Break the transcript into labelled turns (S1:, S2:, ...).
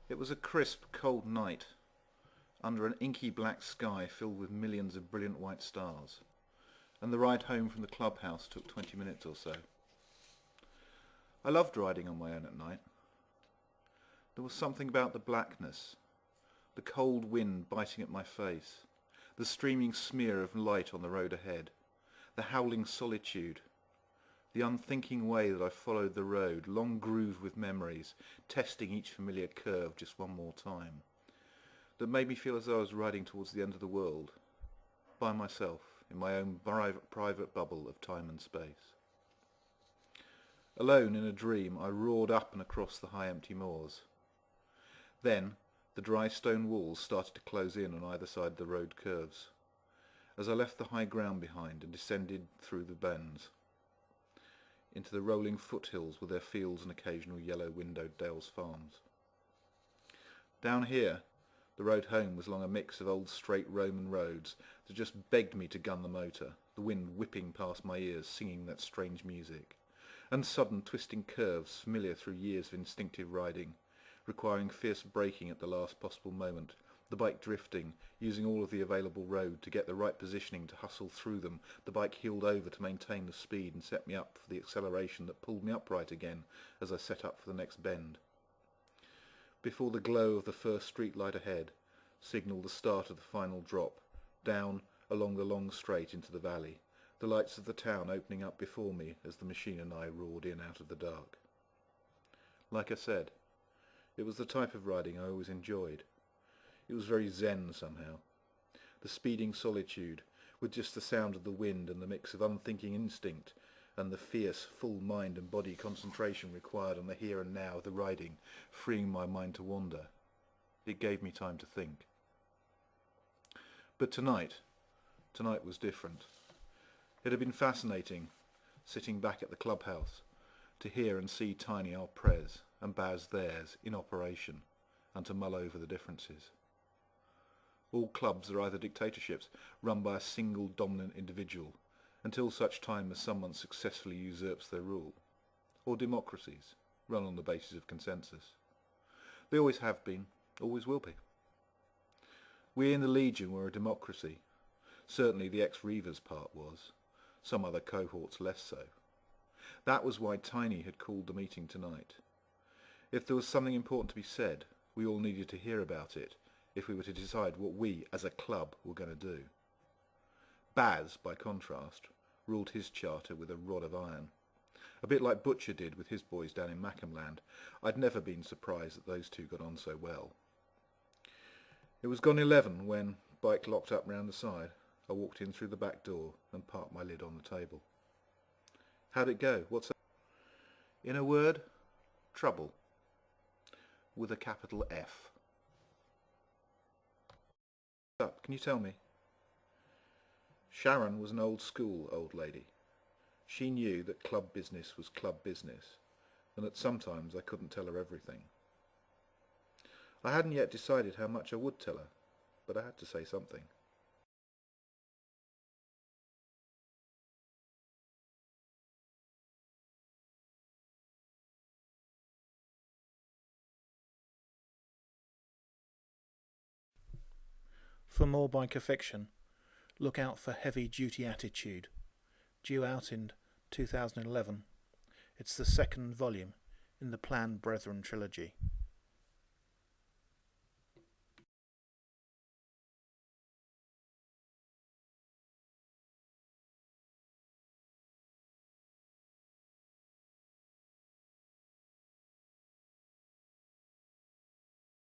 S1: It was a crisp, cold night, under an inky black sky filled with millions of brilliant white stars, and the ride home from the clubhouse took 20 minutes or so. I loved riding on my own at night. There was something about the blackness, the cold wind biting at my face, the streaming smear of light on the road ahead, the howling solitude, the unthinking way that I followed the road, long grooved with memories, testing each familiar curve just one more time, that made me feel as though I was riding towards the end of the world, by myself, in my own private bubble of time and space. Alone in a dream, I roared up and across the high empty moors. Then the dry stone walls started to close in on either side of the road curves, as I left the high ground behind and descended through the bends, into the rolling foothills with their fields and occasional yellow windowed Dales farms. Down here, the road home was along a mix of old straight Roman roads that just begged me to gun the motor, the wind whipping past my ears singing that strange music, and sudden twisting curves familiar through years of instinctive riding, requiring fierce braking at the last possible moment, the bike drifting, using all of the available road to get the right positioning to hustle through them, the bike heeled over to maintain the speed and set me up for the acceleration that pulled me upright again as I set up for the next bend. Before the glow of the first street light ahead signalled the start of the final drop, down along the long straight into the valley, the lights of the town opening up before me as the machine and I roared in out of the dark. Like I said, it was the type of riding I always enjoyed. It was very zen somehow. The speeding solitude, with just the sound of the wind and the mix of unthinking instinct and the fierce, full mind and body concentration required on the here and now of the riding, freeing my mind to wander. It gave me time to think. But tonight was different. It had been fascinating, sitting back at the clubhouse, to hear and see Tiny our Prez and Baz theirs in operation, and to mull over the differences. All clubs are either dictatorships run by a single dominant individual until such time as someone successfully usurps their rule, or democracies run on the basis of consensus. They always have been, always will be. We in the Legion were a democracy. Certainly the ex-Reavers part was, some other cohorts less so. That was why Tiny had called the meeting tonight. If there was something important to be said, we all needed to hear about it if we were to decide what we, as a club, were going to do. Baz, by contrast, ruled his charter with a rod of iron. A bit like Butcher did with his boys down in Mackhamland. I'd never been surprised that those two got on so well. It was gone 11 when, bike locked up round the side, I walked in through the back door and parked my lid on the table. How'd it go? What's that? In a word, trouble. With a capital F. What's up? Can you tell me? Sharon was an old school old lady. She knew that club business was club business, and that sometimes I couldn't tell her everything. I hadn't yet decided how much I would tell her, but I had to say something.
S2: For more biker fiction, look out for Heavy Duty Attitude, due out in 2011. It's the second volume in the planned Brethren trilogy.